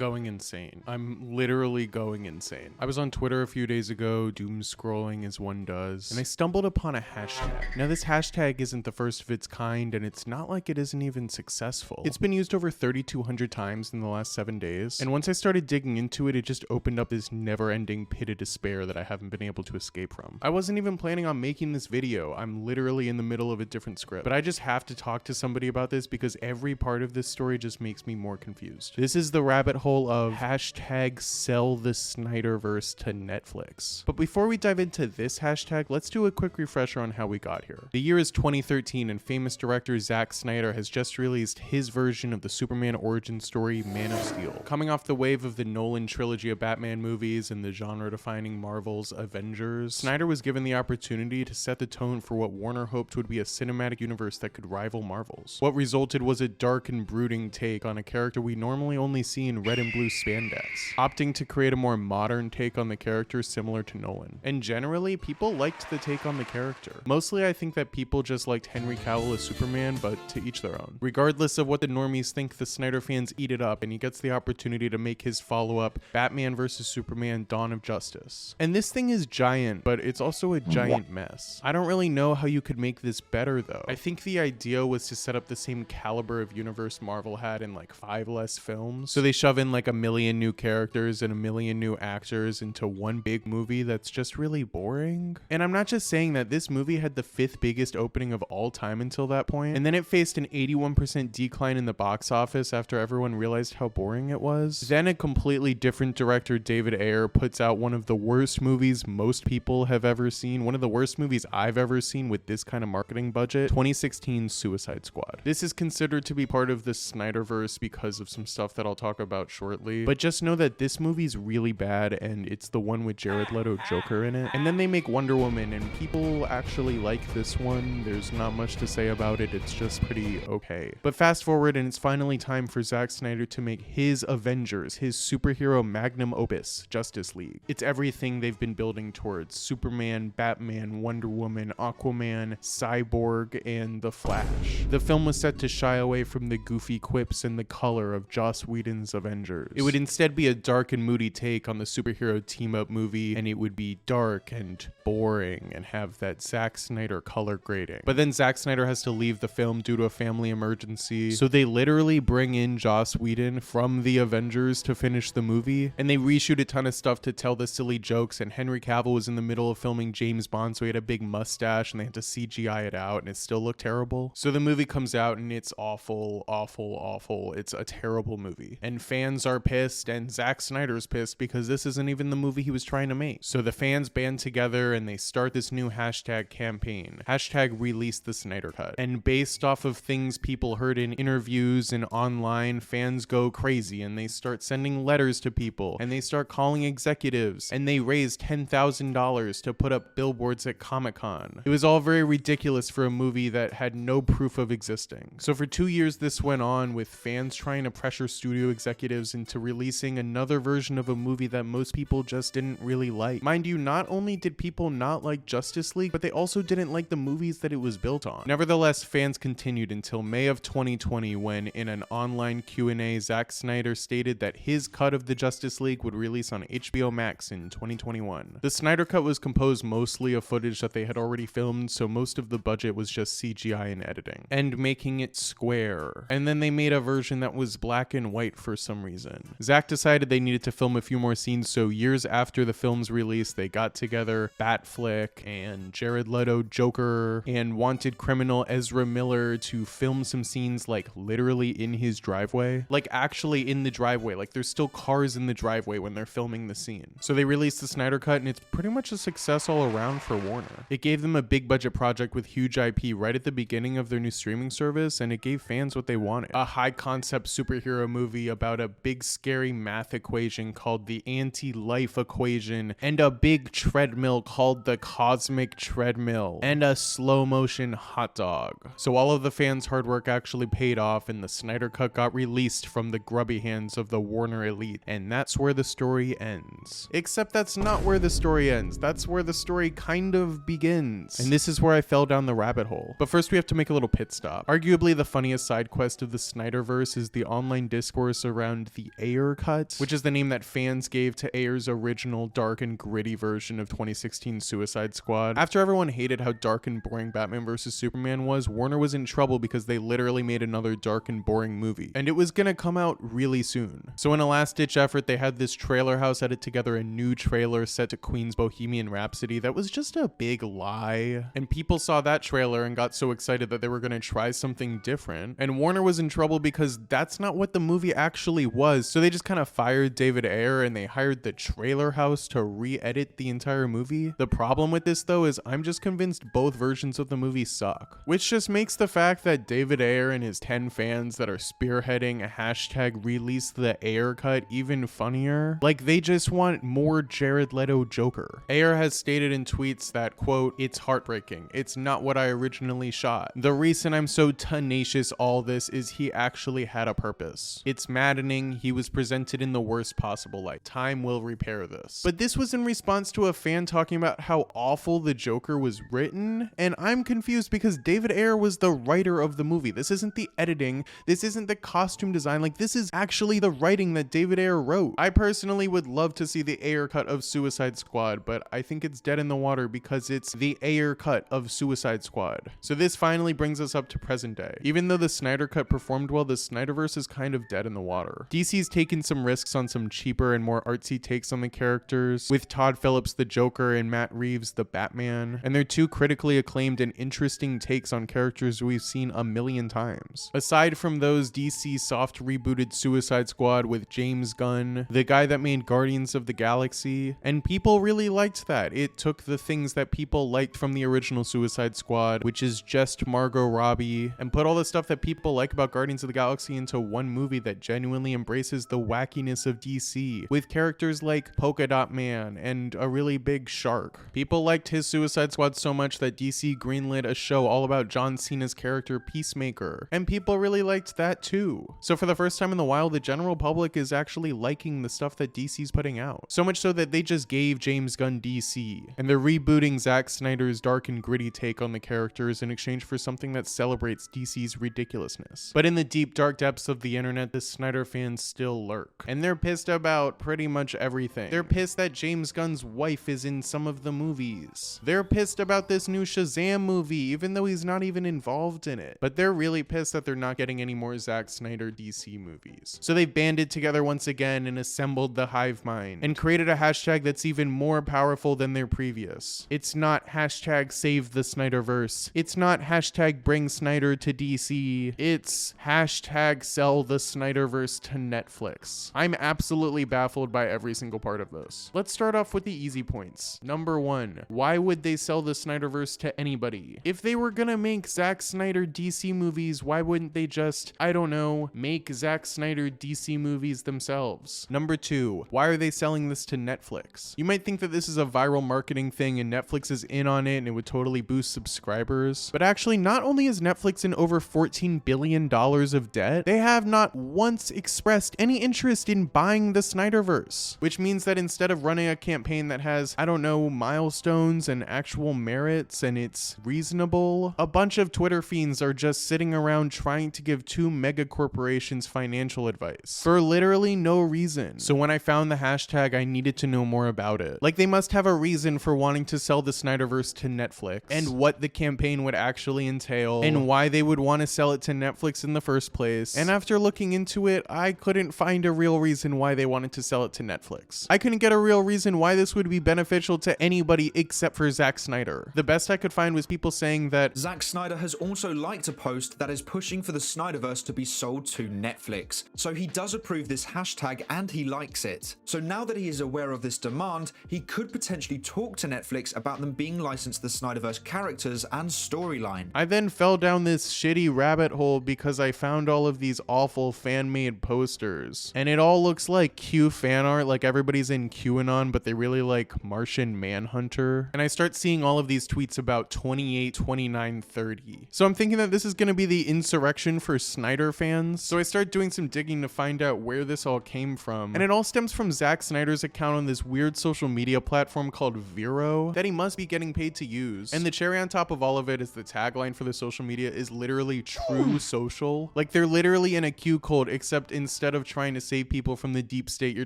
going insane. I'm literally going insane. I was on Twitter a few days ago, doom scrolling as one does, and I stumbled upon a hashtag. Now this hashtag isn't the first of its kind, and it's not like it isn't even successful. It's been used over 3,200 times in the last 7 days, and once I started digging into it, it just opened up this never-ending pit of despair that I haven't been able to escape from. I wasn't even planning on making this video. I'm literally in the middle of a different script, but I just have to talk to somebody about this because every part of this story just makes me more confused. This is the rabbit hole of hashtag sellthesnyderverse to Netflix. But before we dive into this hashtag, let's do a quick refresher on how we got here. The year is 2013 and famous director Zack Snyder has just released his version of the Superman origin story, Man of Steel. Coming off the wave of the Nolan trilogy of Batman movies and the genre-defining Marvel's Avengers, Snyder was given the opportunity to set the tone for what Warner hoped would be a cinematic universe that could rival Marvel's. What resulted was a dark and brooding take on a character we normally only see in red and blue spandex, opting to create a more modern take on the character similar to Nolan. And generally, people liked the take on the character. Mostly I think that people just liked Henry Cavill as Superman, but to each their own. Regardless of what the normies think, the Snyder fans eat it up, and he gets the opportunity to make his follow-up, Batman vs Superman Dawn of Justice. And this thing is giant, but it's also a giant mess. I don't really know how you could make this better though. I think the idea was to set up the same caliber of universe Marvel had in like 5 less films. So they shove in like a million new characters and a million new actors into one big movie that's just really boring. And I'm not just saying that. This movie had the 5th biggest opening of all time until that point, and then it faced an 81% decline in the box office after everyone realized how boring it was. Then a completely different director, David Ayer, puts out one of the worst movies most people have ever seen, one of the worst movies I've ever seen with this kind of marketing budget, 2016 Suicide Squad. This is considered to be part of the Snyderverse because of some stuff that I'll talk about shortly, but just know that this movie's really bad, and it's the one with Jared Leto Joker in it. And then they make Wonder Woman, and people actually like this one. There's not much to say about it, it's just pretty okay. But fast forward, and it's finally time for Zack Snyder to make his Avengers, his superhero magnum opus, Justice League. It's everything they've been building towards: Superman, Batman, Wonder Woman, Aquaman, Cyborg, and The Flash. The film was set to shy away from the goofy quips and the color of Joss Whedon's Avengers. It would instead be a dark and moody take on the superhero team-up movie, and it would be dark and boring and have that Zack Snyder color grading. But then Zack Snyder has to leave the film due to a family emergency, so they literally bring in Joss Whedon from the Avengers to finish the movie, and they reshoot a ton of stuff to tell the silly jokes, and Henry Cavill was in the middle of filming James Bond, so he had a big mustache, and they had to CGI it out, and it still looked terrible. So the movie comes out, and it's awful, awful, awful. It's a terrible movie. And fans are pissed, and Zack Snyder's pissed because this isn't even the movie he was trying to make. So the fans band together, and they start this new hashtag campaign. Hashtag releasetheSnyderCut. And based off of things people heard in interviews and online, fans go crazy, and they start sending letters to people, and they start calling executives, and they raised $10,000 to put up billboards at Comic-Con. It was all very ridiculous for a movie that had no proof of existing. So for 2 years this went on, with fans trying to pressure studio executives into releasing another version of a movie that most people just didn't really like. Mind you, not only did people not like Justice League, but they also didn't like the movies that it was built on. Nevertheless, fans continued until May of 2020, when in an online Q&A, Zack Snyder stated that his cut of the Justice League would release on HBO Max in 2021. The Snyder Cut was composed mostly of footage that they had already filmed, so most of the budget was just CGI and editing, and making it square. And then they made a version that was black and white for some reason. Zack decided they needed to film a few more scenes, so years after the film's release, they got together Batfleck and Jared Leto Joker and wanted criminal Ezra Miller to film some scenes like literally in his driveway. Like actually in the driveway. Like there's still cars in the driveway when they're filming the scene. So they released the Snyder Cut, and it's pretty much a success all around for Warner. It gave them a big budget project with huge IP right at the beginning of their new streaming service, and it gave fans what they wanted. A high concept superhero movie about a big scary math equation called the anti-life equation, and a big treadmill called the cosmic treadmill, and a slow motion hot dog. So all of the fans' hard work actually paid off, and the Snyder Cut got released from the grubby hands of the Warner elite, and that's where the story ends. Except that's not where the story ends. That's where the story kind of begins. And this is where I fell down the rabbit hole. But first we have to make a little pit stop. Arguably the funniest side quest of the Snyderverse is the online discourse around the Ayer cut, which is the name that fans gave to Ayer's original dark and gritty version of 2016 Suicide Squad. After everyone hated how dark and boring Batman vs Superman was, Warner was in trouble because they literally made another dark and boring movie, and it was gonna come out really soon. So in a last-ditch effort, they had this trailer house edit together a new trailer set to Queen's Bohemian Rhapsody that was just a big lie, and people saw that trailer and got so excited that they were gonna try something different, and Warner was in trouble because that's not what the movie actually was. So they just kind of fired David Ayer and they hired the trailer house to re-edit the entire movie. The problem with this though is I'm just convinced both versions of the movie suck, which just makes the fact that David Ayer and his 10 fans that are spearheading a hashtag releasetheayercut even funnier. Like, they just want more Jared Leto Joker. Ayer has stated in tweets that, quote, "It's heartbreaking. It's not what I originally shot. The reason I'm so tenacious all this is he actually had a purpose. It's maddening. He was presented in the worst possible light. Time will repair this." But this was in response to a fan talking about how awful the Joker was written, and I'm confused because David Ayer was the writer of the movie. This isn't the editing. This isn't the costume design. Like, this is actually the writing that David Ayer wrote. I personally would love to see the Ayer cut of Suicide Squad, but I think it's dead in the water because it's the Ayer cut of Suicide Squad. So this finally brings us up to present day. Even though the Snyder Cut performed well, the Snyderverse is kind of dead in the water. DC's taken some risks on some cheaper and more artsy takes on the characters, with Todd Phillips the Joker and Matt Reeves the Batman, and they're two critically acclaimed and interesting takes on characters we've seen a million times. Aside from those, DC soft rebooted Suicide Squad with James Gunn, the guy that made Guardians of the Galaxy, and people really liked that. It took the things that people liked from the original Suicide Squad, which is just Margot Robbie, and put all the stuff that people like about Guardians of the Galaxy into one movie that genuinely embraces the wackiness of DC, with characters like Polka Dot Man and a really big shark. People liked his Suicide Squad so much that DC greenlit a show all about John Cena's character Peacemaker, and people really liked that too. So for the first time in the wild, the general public is actually liking the stuff that DC's putting out. So much so that they just gave James Gunn DC, and they're rebooting Zack Snyder's dark and gritty take on the characters in exchange for something that celebrates DC's ridiculousness. But in the deep dark depths of the internet, the Snyder fans still lurk, and they're pissed about pretty much everything. They're pissed that James Gunn's wife is in some of the movies. They're pissed about this new Shazam movie, even though he's not even involved in it. But they're really pissed that they're not getting any more Zack Snyder DC movies. So they've banded together once again and assembled the hive mind and created a hashtag that's even more powerful than their previous. It's not hashtag save the Snyderverse. It's not hashtag bring Snyder to DC. It's hashtag sell the Snyderverse to Netflix. I'm absolutely baffled by every single part of this. Let's start off with the easy points. Number one, why would they sell the Snyderverse to anybody? If they were gonna make Zack Snyder DC movies, why wouldn't they just, I don't know, make Zack Snyder DC movies themselves? Number two, why are they selling this to Netflix? You might think that this is a viral marketing thing and Netflix is in on it and it would totally boost subscribers. But actually, not only is Netflix in over $14 billion of debt, they have not once expressed any interest in buying the Snyderverse, which means that instead of running a campaign that has, I don't know, milestones and actual merits and it's reasonable, a bunch of Twitter fiends are just sitting around trying to give two mega corporations financial advice for literally no reason. So when I found the hashtag, I needed to know more about it. Like, they must have a reason for wanting to sell the Snyderverse to Netflix and what the campaign would actually entail and why they would want to sell it to Netflix in the first place. And after looking into it, I couldn't find a real reason why they wanted to sell it to Netflix. I couldn't get a real reason why this would be beneficial to anybody except for Zack Snyder. The best I could find was people saying that Zack Snyder has also liked a post that is pushing for the Snyderverse to be sold to Netflix. So he does approve this hashtag and he likes it. So now that he is aware of this demand, he could potentially talk to Netflix about them being licensed the Snyderverse characters and storyline. I then fell down this shitty rabbit hole because I found all of these awful fan-made posters. And it all looks like Q fan art, like everybody's in QAnon, but they really like Martian Manhunter. And I start seeing all of these tweets about 28, 29, 30. So I'm thinking that this is going to be the insurrection for Snyder fans. So I start doing some digging to find out where this all came from. And it all stems from Zack Snyder's account on this weird social media platform called Vero that he must be getting paid to use. And the cherry on top of all of it is the tagline for the social media is literally true social. Like, they're literally in a Q cult, except instead instead of trying to save people from the deep state, you're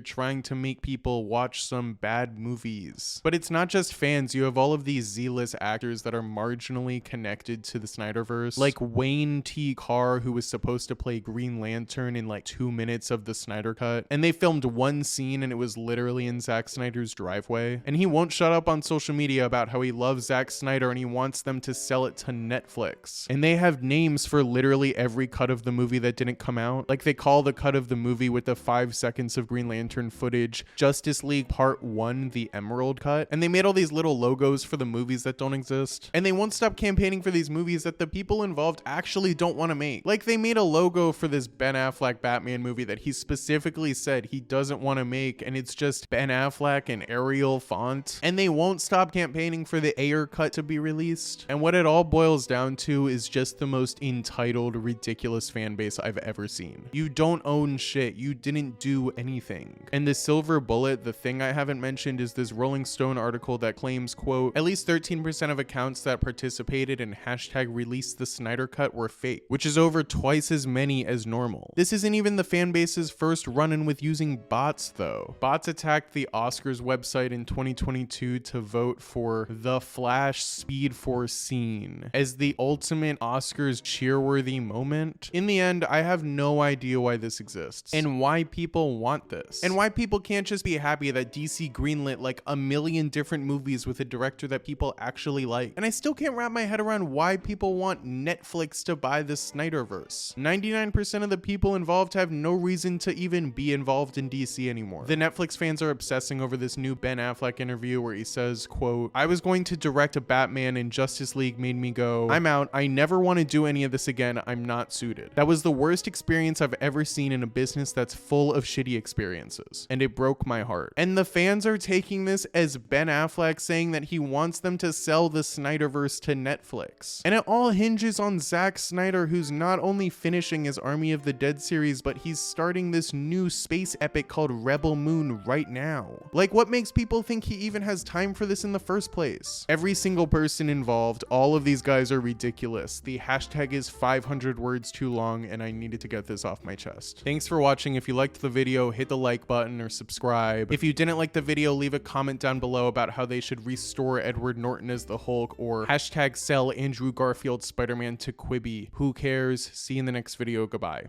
trying to make people watch some bad movies. But it's not just fans. You have all of these Z-list actors that are marginally connected to the Snyderverse, like Wayne T. Carr, who was supposed to play Green Lantern in like 2 minutes of the Snyder Cut, and they filmed one scene and it was literally in Zack Snyder's driveway. And he won't shut up on social media about how he loves Zack Snyder and he wants them to sell it to Netflix. And they have names for literally every cut of the movie that didn't come out. Like they call the cut of the movie with the 5 seconds of Green Lantern footage Justice League Part 1, the Emerald Cut. And they made all these little logos for the movies that don't exist. And they won't stop campaigning for these movies that the people involved actually don't want to make. Like they made a logo for this Ben Affleck Batman movie that he specifically said he doesn't want to make, and it's just Ben Affleck in Arial font. And they won't stop campaigning for the Ayer cut to be released. And what it all boils down to is just the most entitled, ridiculous fan base I've ever seen. You don't own shit. You didn't do anything. And the silver bullet, the thing I haven't mentioned, is this Rolling Stone article that claims, quote, at least 13% of accounts that participated in hashtag releasetheSnydercut were fake, which is over twice as many as normal. This isn't even the fan base's first run-in with using bots though. Bots attacked the Oscars website in 2022 to vote for The Flash Speed Force scene as the ultimate Oscars cheerworthy moment. In the end, I have no idea why this exists and why people want this and why people can't just be happy that DC greenlit like a million different movies with a director that people actually like. And I still can't wrap my head around why people want Netflix to buy the Snyderverse. 99% of the people involved have no reason to even be involved in DC anymore. The Netflix fans are obsessing over this new Ben Affleck interview where he says, quote, I was going to direct a Batman and Justice League made me go, I'm out. I never want to do any of this again. I'm not suited. That was the worst experience I've ever seen in a business that's full of shitty experiences. And it broke my heart. And the fans are taking this as Ben Affleck saying that he wants them to sell the Snyderverse to Netflix. And it all hinges on Zack Snyder, who's not only finishing his Army of the Dead series, but he's starting this new space epic called Rebel Moon right now. Like, what makes people think he even has time for this in the first place? Every single person involved, all of these guys are ridiculous. The hashtag is 500 words too long, and I needed to get this off my chest. Thanks for watching. If you liked the video, hit the like button or subscribe. If you didn't like the video, leave a comment down below about how they should restore Edward Norton as the Hulk, or hashtag sell Andrew Garfield Spider-Man to Quibi. Who cares? See you in the next video. Goodbye.